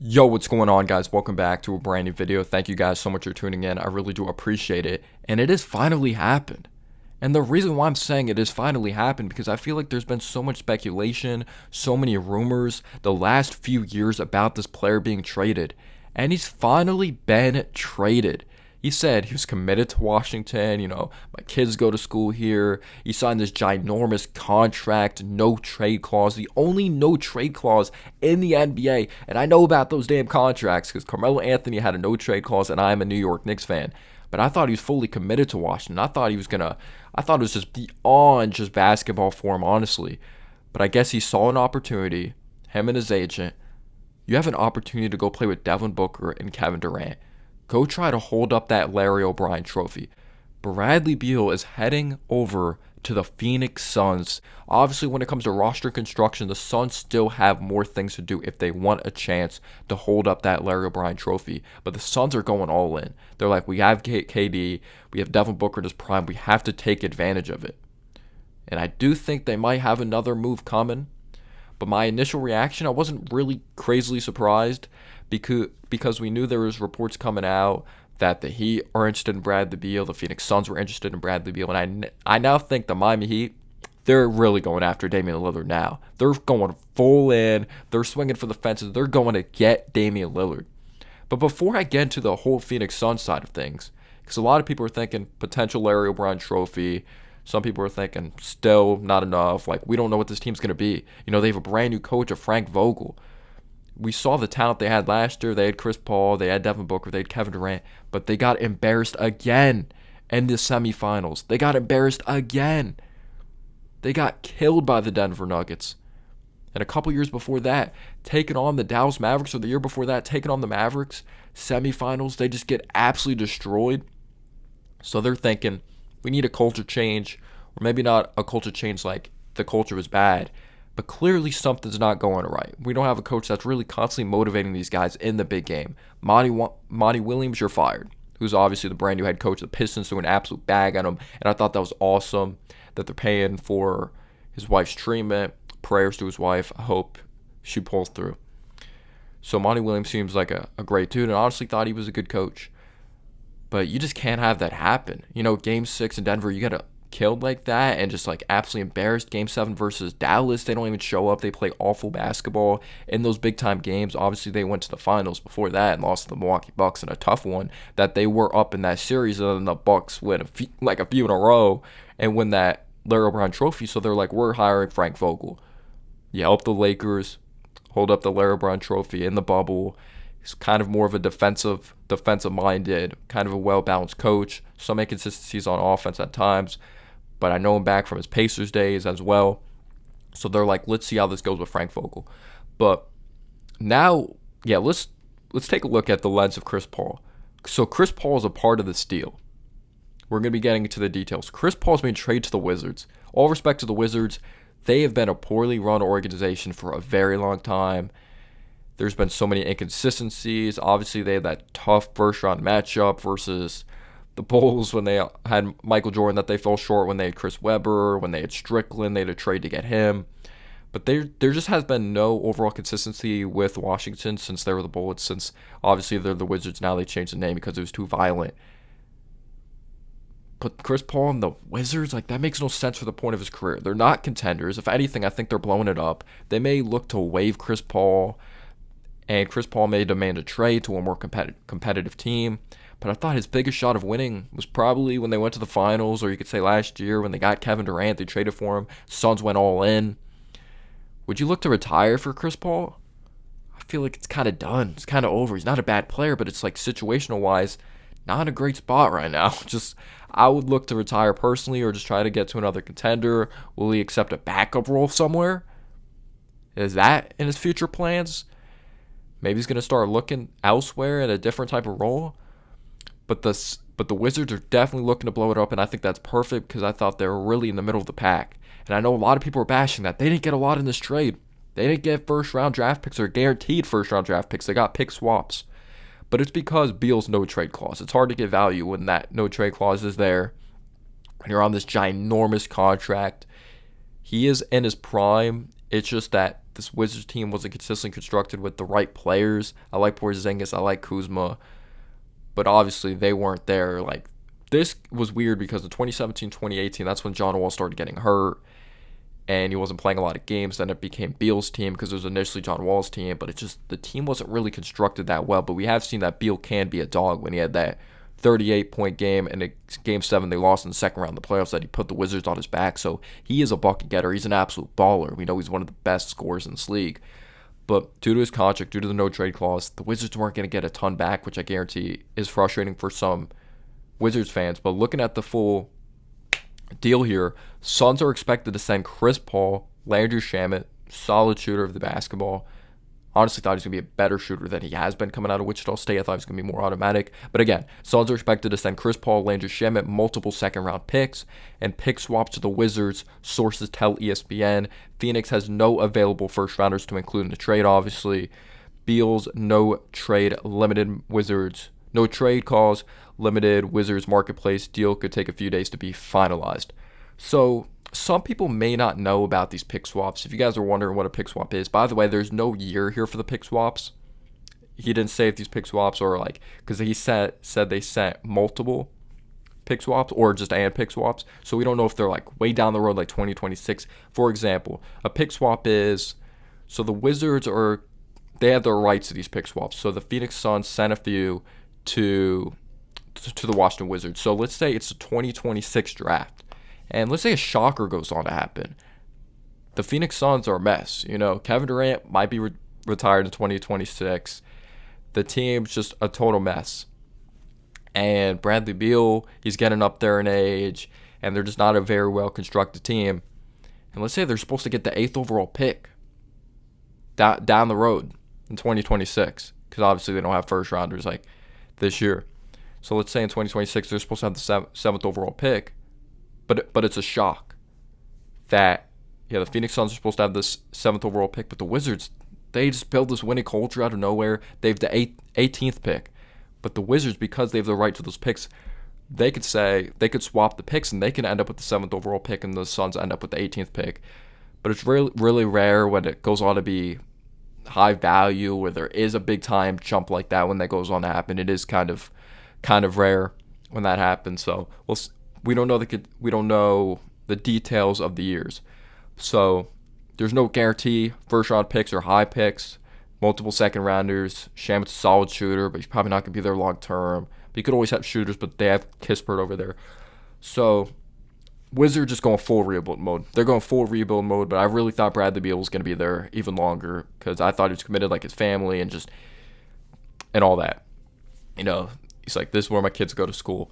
Yo, what's going on, guys? Welcome back to a brand new video. Thank you guys so much for tuning in. I really do appreciate it. And it has finally happened. And the reason why I'm saying it has finally happened because I feel like there's been so much speculation, so many rumors the last few years about this player being traded. And he's finally been traded. He said he was committed to Washington. My kids go to school here. He signed this ginormous contract, no trade clause, the only no trade clause in the NBA. And I know about those damn contracts because Carmelo Anthony had a no trade clause, and I'm a New York Knicks fan. But I thought he was fully committed to Washington. I thought it was just beyond just basketball for him, honestly. But I guess he saw an opportunity, him and his agent. You have an opportunity to go play with Devin Booker and Kevin Durant. Go try to hold up that Larry O'Brien trophy. Bradley Beal is heading over to the Phoenix Suns. Obviously, when it comes to roster construction, the Suns still have more things to do if they want a chance to hold up that Larry O'Brien trophy. But the Suns are going all in. They're like, we have KD, we have Devin Booker in his prime, we have to take advantage of it. And I do think they might have another move coming. But my initial reaction, I wasn't really crazily surprised because we knew there was reports coming out that the Heat are interested in Bradley Beal, the Phoenix Suns were interested in Bradley Beal, and I now think the Miami Heat, they're really going after Damian Lillard now. They're going full in, they're swinging for the fences, they're going to get Damian Lillard. But before I get into the whole Phoenix Suns side of things, because a lot of people are thinking potential Larry O'Brien trophy, some people are thinking still not enough. Like, we don't know what this team's going to be. They have a brand new coach of Frank Vogel. We saw the talent they had last year. They had Chris Paul, they had Devin Booker, they had Kevin Durant, but they got embarrassed again in the semifinals. They got embarrassed again. They got killed by the Denver Nuggets. And a couple years before that, taking on the Dallas Mavericks, or the year before that, taking on the Mavericks, semifinals, they just get absolutely destroyed. So they're thinking, we need a culture change, or maybe not a culture change like the culture was bad, but clearly something's not going right. We don't have a coach that's really constantly motivating these guys in the big game. Monty Williams, you're fired, who's obviously the brand new head coach of the Pistons, doing an absolute bag on him, and I thought that was awesome that they're paying for his wife's treatment. Prayers to his wife. I hope she pulls through. So Monty Williams seems like a great dude, and I honestly thought he was a good coach. But you just can't have that happen. Game 6 in Denver, you got killed like that and just like absolutely embarrassed. Game 7 versus Dallas, they don't even show up. They play awful basketball in those big time games. Obviously, they went to the finals before that and lost to the Milwaukee Bucks in a tough one that they were up in that series, and then the Bucks win a few in a row and win that Larry O'Brien trophy. So they're like, we're hiring Frank Vogel. You help the Lakers hold up the Larry O'Brien trophy in the bubble. He's kind of more of a defensive-minded, kind of a well-balanced coach. Some inconsistencies on offense at times, but I know him back from his Pacers days as well. So they're like, let's see how this goes with Frank Vogel. But now, let's take a look at the lens of Chris Paul. So Chris Paul is a part of this deal. We're going to be getting into the details. Chris Paul's been traded to the Wizards. All respect to the Wizards. They have been a poorly run organization for a very long time. There's been so many inconsistencies. Obviously, they had that tough first-round matchup versus the Bulls when they had Michael Jordan that they fell short, when they had Chris Webber, when they had Strickland, they had a trade to get him. But there just has been no overall consistency with Washington since they were the Bullets, since obviously they're the Wizards now. They changed the name because it was too violent. But Chris Paul and the Wizards, that makes no sense for the point of his career. They're not contenders. If anything, I think they're blowing it up. They may look to waive Chris Paul, and Chris Paul may demand a trade to a more competitive team. But I thought his biggest shot of winning was probably when they went to the finals, or you could say last year when they got Kevin Durant, they traded for him. Suns went all in. Would you look to retire for Chris Paul? I feel like it's kind of done. It's kind of over. He's not a bad player, but it's like situational-wise, not in a great spot right now. I would look to retire personally, or just try to get to another contender. Will he accept a backup role somewhere? Is that in his future plans? Maybe he's going to start looking elsewhere at a different type of role. But the Wizards are definitely looking to blow it up, and I think that's perfect because I thought they were really in the middle of the pack. And I know a lot of people are bashing that. They didn't get a lot in this trade. They didn't get first-round draft picks or guaranteed first-round draft picks. They got pick swaps. But it's because Beal's no-trade clause. It's hard to get value when that no-trade clause is there. When you're on this ginormous contract, he is in his prime. It's just that this Wizards team wasn't consistently constructed with the right players. I like Porzingis, I like Kuzma, but obviously they weren't there. Like, this was weird because in 2017, 2018, that's when John Wall started getting hurt, and he wasn't playing a lot of games. Then it became Beal's team because it was initially John Wall's team, but the team wasn't really constructed that well. But we have seen that Beal can be a dog when he had that 38-point game in Game 7 they lost in the second round of the playoffs that he put the Wizards on his back. So he is a bucket getter. He's an absolute baller. We know he's one of the best scorers in this league. But due to his contract, due to the no-trade clause, the Wizards weren't going to get a ton back, which I guarantee is frustrating for some Wizards fans. But looking at the full deal here, Suns are expected to send Chris Paul, Landry Shamet, solid shooter of the basketball. Honestly thought he's going to be a better shooter than he has been coming out of Wichita State. I thought he was going to be more automatic. But again, Suns are expected to send Chris Paul, Landry Shamet, multiple second-round picks, and pick swaps to the Wizards. Sources tell ESPN. Phoenix has no available first-rounders to include in the trade, obviously. Beal's no-trade calls, limited Wizards marketplace deal could take a few days to be finalized. So some people may not know about these pick swaps. If you guys are wondering what a pick swap is, by the way, there's no year here for the pick swaps. He didn't say if these pick swaps are like, because he said they sent multiple pick swaps or just and pick swaps. So we don't know if they're like way down the road, like 2026. For example, a pick swap is, so the Wizards they have the rights to these pick swaps. So the Phoenix Suns sent a few to the Washington Wizards. So let's say it's a 2026 draft. And let's say a shocker goes on to happen. The Phoenix Suns are a mess. Kevin Durant might be retired in 2026. The team's just a total mess. And Bradley Beal, he's getting up there in age, and they're just not a very well-constructed team. And let's say they're supposed to get the 8th overall pick down the road in 2026, because obviously they don't have first-rounders like this year. So let's say in 2026 they're supposed to have the 7th overall pick. But it's a shock that, the Phoenix Suns are supposed to have this 7th overall pick, but the Wizards, they just build this winning culture out of nowhere. They have the 18th pick. But the Wizards, because they have the right to those picks, they could swap the picks, and they can end up with the 7th overall pick, and the Suns end up with the 18th pick. But it's really, really rare when it goes on to be high value, where there is a big-time jump like that when that goes on to happen. It is kind of rare when that happens. So we don't know the details of the years. So there's no guarantee first round picks or high picks, multiple second rounders. Shamet's a solid shooter, but he's probably not going to be there long term. But you could always have shooters, but they have Kispert over there. So Wizards just going full rebuild mode. They're going full rebuild mode, but I really thought Bradley Beal was going to be there even longer because I thought he was committed like his family and all that. He's like, this is where my kids go to school.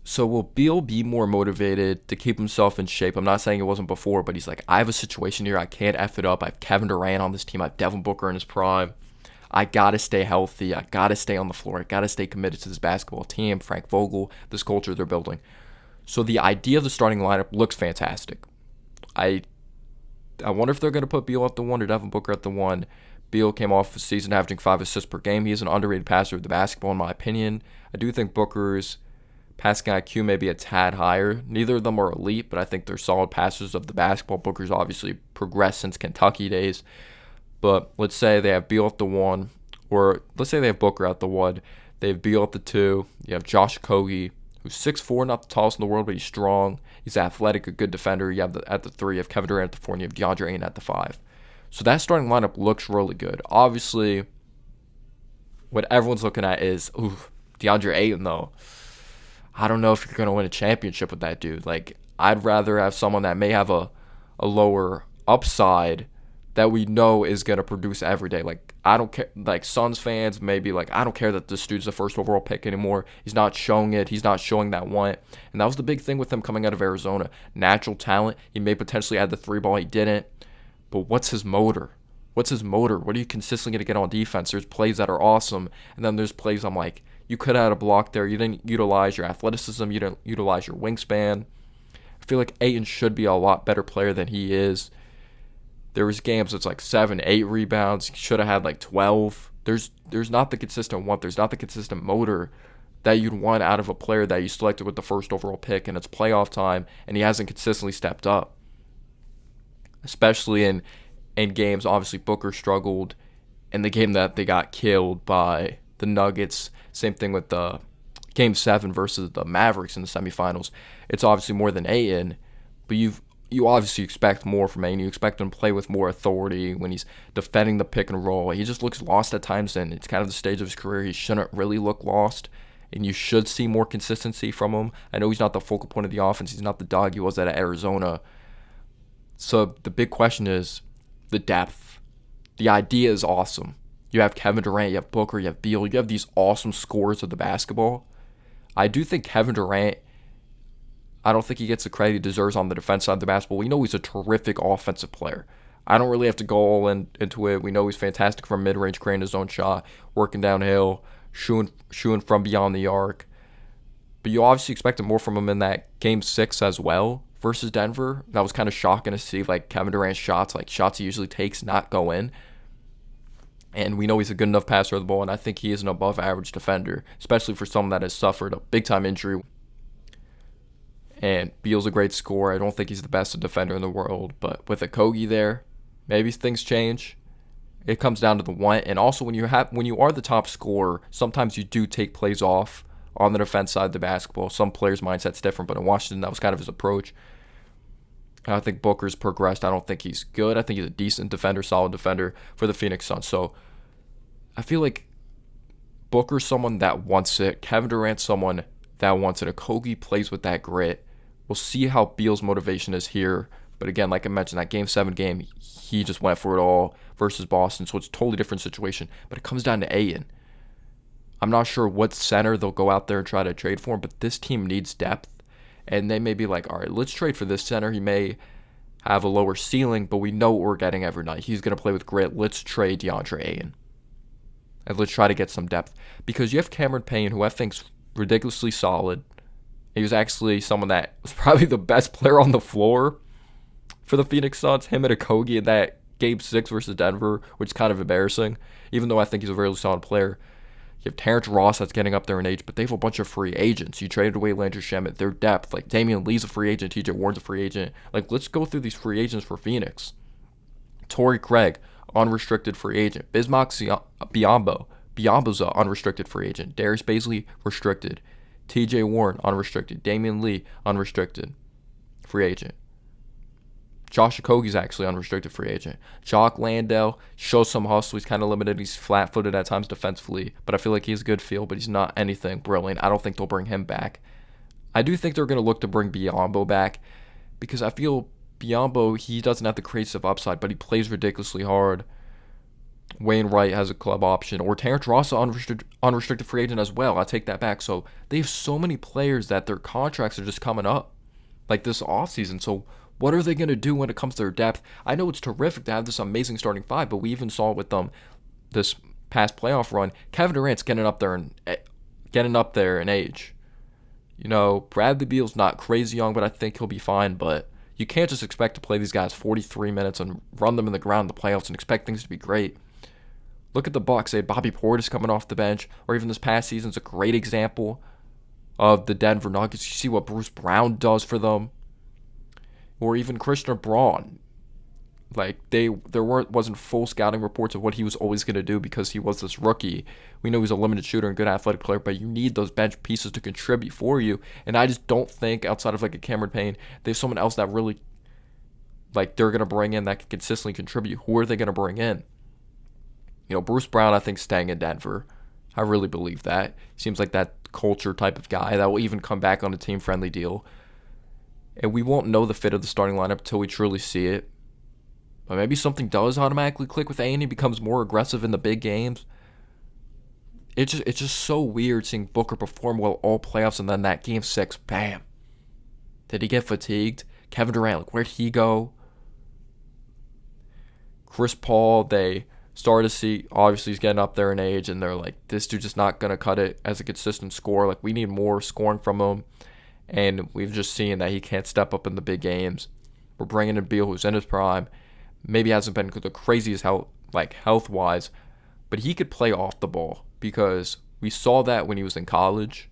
So will Beal be more motivated to keep himself in shape? I'm not saying it wasn't before, but he's like, I have a situation here. I can't F it up. I have Kevin Durant on this team. I have Devin Booker in his prime. I got to stay healthy. I got to stay on the floor. I got to stay committed to this basketball team, Frank Vogel, this culture they're building. So the idea of the starting lineup looks fantastic. I wonder if they're going to put Beal at the 1 or Devin Booker at the 1. Beal came off the season averaging 5 assists per game. He is an underrated passer of the basketball, in my opinion. I do think Booker's passing IQ may be a tad higher. Neither of them are elite, but I think they're solid passers of the basketball. Booker's obviously progressed since Kentucky days. But let's say they have Beal at the 1, or let's say they have Booker at the 1. They have Beal at the 2. You have Josh Okogie, who's 6'4", not the tallest in the world, but he's strong. He's athletic, a good defender. You have at the 3, you have Kevin Durant at the 4, and you have DeAndre Ayton at the 5. So that starting lineup looks really good. Obviously, what everyone's looking at is, DeAndre Ayton, though. I don't know if you're going to win a championship with that dude. Like, I'd rather have someone that may have a lower upside that we know is going to produce every day. Like, I don't care. Like, Suns fans may be like, I don't care that this dude's the first overall pick anymore. He's not showing it. He's not showing that want. And that was the big thing with him coming out of Arizona. Natural talent. He may potentially add the 3 ball. He didn't. But what's his motor? What are you consistently going to get on defense? There's plays that are awesome. And then there's plays I'm like, you could have had a block there. You didn't utilize your athleticism. You didn't utilize your wingspan. I feel like Ayton should be a lot better player than he is. There was games it's like 7, 8 rebounds. He should have had like 12. There's not the consistent want. There's not the consistent motor that you'd want out of a player that you selected with the first overall pick, and it's playoff time, and he hasn't consistently stepped up. Especially in in games. Obviously, Booker struggled in the game that they got killed by the Nuggets. Same thing with the Game 7 versus the Mavericks in the semifinals. It's obviously more than Ayton, but you obviously expect more from Ayton. You expect him to play with more authority when he's defending the pick and roll. He just looks lost at times, and it's kind of the stage of his career. He shouldn't really look lost, and you should see more consistency from him. I know he's not the focal point of the offense. He's not the dog he was at Arizona. So the big question is the depth. The idea is awesome. You have Kevin Durant, you have Booker, you have Beal. You have these awesome scorers of the basketball. I do think Kevin Durant, I don't think he gets the credit he deserves on the defense side of the basketball. We know he's a terrific offensive player. I don't really have to go all into it. We know he's fantastic from mid-range, creating his own shot, working downhill, shooting from beyond the arc. But you obviously expected more from him in that Game 6 as well versus Denver. That was kind of shocking to see, like, Kevin Durant's shots, like shots he usually takes, not go in. And we know he's a good enough passer of the ball, and I think he is an above-average defender, especially for someone that has suffered a big-time injury. And Beal's a great scorer. I don't think he's the best defender in the world, but with a Kogi there, maybe things change. It comes down to the want, and also when you are the top scorer, sometimes you do take plays off on the defense side of the basketball. Some players' mindset's different, but in Washington, that was kind of his approach. I think Booker's progressed. I don't think he's good. I think he's a decent defender, solid defender for the Phoenix Suns. So I feel like Booker's someone that wants it. Kevin Durant's someone that wants it. Okogie plays with that grit. We'll see how Beal's motivation is here. But again, like I mentioned, that Game 7 game, he just went for it all versus Boston. So it's a totally different situation. But it comes down to Ayton. I'm not sure what center they'll go out there and try to trade for him, but this team needs depth. And they may be like, all right, let's trade for this center. He may have a lower ceiling, but we know what we're getting every night. He's going to play with grit. Let's trade DeAndre Ayton. And let's try to get some depth. Because you have Cameron Payne, who I think's ridiculously solid. He was actually someone that was probably the best player on the floor for the Phoenix Suns. Him and Okogie in that Game 6 versus Denver, which is kind of embarrassing, even though I think he's a very solid player. You have Terrence Ross that's getting up there in age, but they have a bunch of free agents. You traded away Landry Shamet. Their depth, like Damian Lee's a free agent, TJ Warren's a free agent. Like, let's go through these free agents for Phoenix. Torrey Craig, unrestricted free agent. Bismack Biyombo's an unrestricted free agent. Darius Bazley, restricted. TJ Warren, unrestricted. Damian Lee, unrestricted free agent. Josh Okogie's actually unrestricted free agent. Jock Landale shows some hustle. He's kind of limited. He's flat-footed at times defensively, but I feel like he has a good feel, but he's not anything brilliant. I don't think they'll bring him back. I do think they're going to look to bring Biyombo back because I feel Biyombo, he doesn't have the creative upside, but he plays ridiculously hard. Wayne Wright has a club option, or Terrence Ross, unrestricted free agent as well. I take that back. So they have so many players that their contracts are just coming up like this offseason. So what are they going to do when it comes to their depth? I know it's terrific to have this amazing starting five, but we even saw it with them this past playoff run. Kevin Durant's getting up there in age. You know, Bradley Beal's not crazy young, but I think he'll be fine. But you can't just expect to play these guys 43 minutes and run them in the ground in the playoffs and expect things to be great. Look at the Bucks. They had Bobby Portis coming off the bench, or even this past season's a great example of the Denver Nuggets. You see what Bruce Brown does for them. Or even Christian Braun. Like, there wasn't full scouting reports of what he was always going to do because he was this rookie. We know he's a limited shooter and good athletic player, but you need those bench pieces to contribute for you. And I just don't think, outside of like a Cameron Payne, there's someone else that really, like, they're going to bring in that can consistently contribute. Who are they going to bring in? You know, Bruce Brown, I think, staying in Denver. I really believe that. Seems like that culture type of guy that will even come back on a team-friendly deal. And we won't know the fit of the starting lineup until we truly see it. But maybe something does automatically click with A and he becomes more aggressive in the big games. It's just so weird seeing Booker perform well all playoffs and then that Game 6, bam. Did he get fatigued? Kevin Durant, like, where'd he go? Chris Paul, they started to see, obviously he's getting up there in age, and they're like, this dude's just not going to cut it as a consistent scorer. Like, we need more scoring from him. And we've just seen that he can't step up in the big games. We're bringing in Beal, who's in his prime. Maybe hasn't been the craziest health-wise, but he could play off the ball because we saw that when he was in college.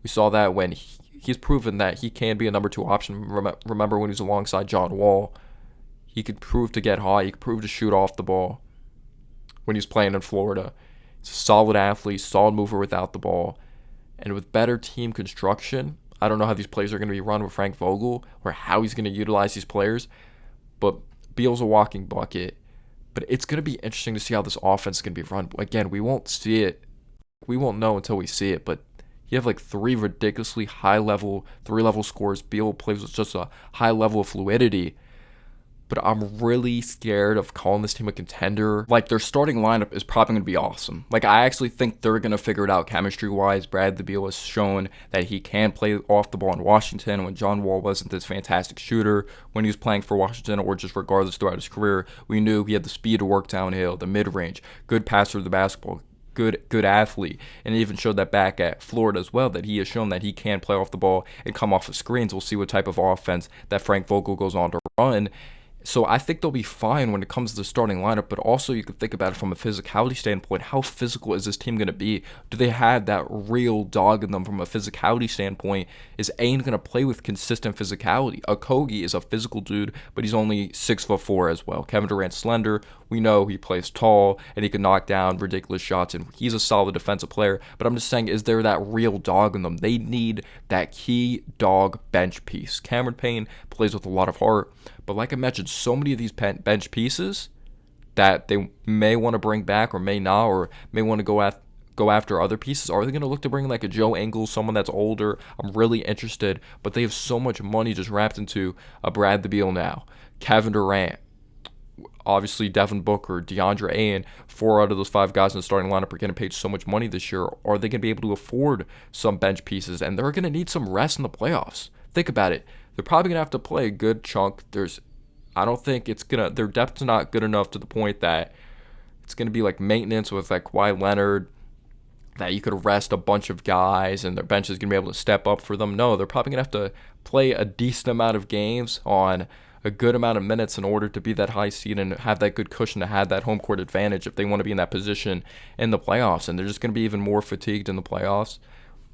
We saw that when he's proven that he can be a number 2 option. Remember when he was alongside John Wall. He could prove to get hot. He could prove to shoot off the ball when he's playing in Florida. He's a solid athlete, solid mover without the ball. And with better team construction, I don't know how these plays are going to be run with Frank Vogel or how he's going to utilize these players. But Beal's a walking bucket. But it's going to be interesting to see how this offense is going to be run. Again, we won't see it. We won't know until we see it. But you have like three ridiculously high-level, three-level scores. Beal plays with just a high level of fluidity. But I'm really scared of calling this team a contender. Like, their starting lineup is probably going to be awesome. Like, I actually think they're going to figure it out chemistry-wise. Bradley Beal has shown that he can play off the ball in Washington when John Wall wasn't this fantastic shooter. When he was playing for Washington, or just regardless throughout his career, we knew he had the speed to work downhill, the mid-range, good passer of the basketball, good athlete, and it even showed that back at Florida as well, that he has shown that he can play off the ball and come off of screens. We'll see what type of offense that Frank Vogel goes on to run. So I think they'll be fine when it comes to the starting lineup, but also you can think about it from a physicality standpoint. How physical is this team going to be? Do they have that real dog in them from a physicality standpoint? Is Ain going to play with consistent physicality? Okogie is a physical dude, but he's only 6'4" as well. Kevin Durant's slender. We know he plays tall and he can knock down ridiculous shots, and he's a solid defensive player. But I'm just saying, is there that real dog in them? They need that key dog bench piece. Cameron Payne plays with a lot of heart, but like I mentioned, so many of these bench pieces that they may want to bring back or may not, or may want to go after other pieces. Are they going to look to bring like a Joe Ingles, someone that's older? I'm really interested, but they have so much money just wrapped into a Bradley Beal now, Kevin Durant, obviously Devin Booker, DeAndre Ayton. 4 out of those 5 guys in the starting lineup are getting paid so much money this year. Are they going to be able to afford some bench pieces? And they're going to need some rest in the playoffs. Think about it. They're probably going to have to play a good chunk. I don't think their depth's not good enough to the point that it's going to be like maintenance with like Kawhi Leonard, that you could rest a bunch of guys and their bench is going to be able to step up for them. No, they're probably going to have to play a decent amount of games on a good amount of minutes in order to be that high seed and have that good cushion to have that home court advantage if they want to be in that position in the playoffs. And they're just going to be even more fatigued in the playoffs.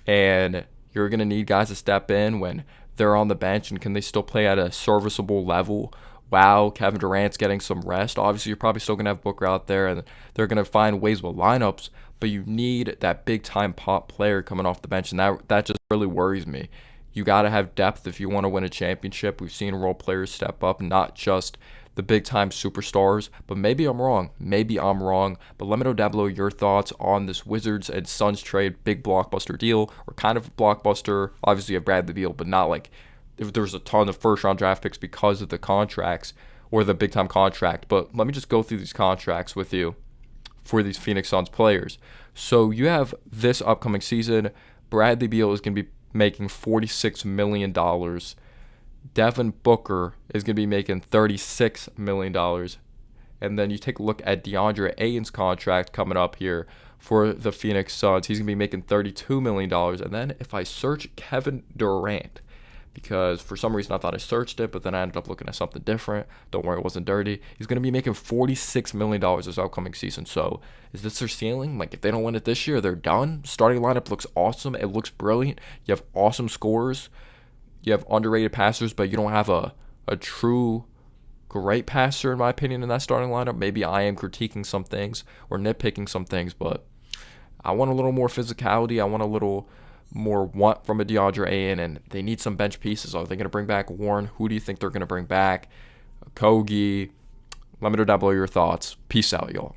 And you're going to need guys to step in when they're on the bench, and can they still play at a serviceable level? Wow, Kevin Durant's getting some rest. Obviously, you're probably still going to have Booker out there, and they're going to find ways with lineups, but you need that big-time pop player coming off the bench, and that just really worries me. You got to have depth if you want to win a championship. We've seen role players step up, not just the big-time superstars, but maybe I'm wrong. But let me know down below your thoughts on this Wizards and Suns trade, big blockbuster deal, or kind of a blockbuster. Obviously, you have Bradley Beal, but not like if there's a ton of first-round draft picks because of the contracts or the big-time contract. But let me just go through these contracts with you for these Phoenix Suns players. So you have this upcoming season, Bradley Beal is going to be making $46 million. Devin Booker is going to be making $36 million. And then you take a look at DeAndre Ayton's contract coming up here for the Phoenix Suns. He's going to be making $32 million. And then if I search Kevin Durant, because for some reason I thought I searched it, but then I ended up looking at something different. Don't worry, it wasn't dirty. He's going to be making $46 million this upcoming season. So is this their ceiling? Like, if they don't win it this year, they're done? Starting lineup looks awesome. It looks brilliant. You have awesome scorers. You have underrated passers, but you don't have a true great passer, in my opinion, in that starting lineup. Maybe I am critiquing some things or nitpicking some things, but I want a little more physicality. I want a little more want from a DeAndre Ayton, and they need some bench pieces. Are they going to bring back Warren? Who do you think they're going to bring back? Kogi? Let me know down below your thoughts. Peace out, y'all.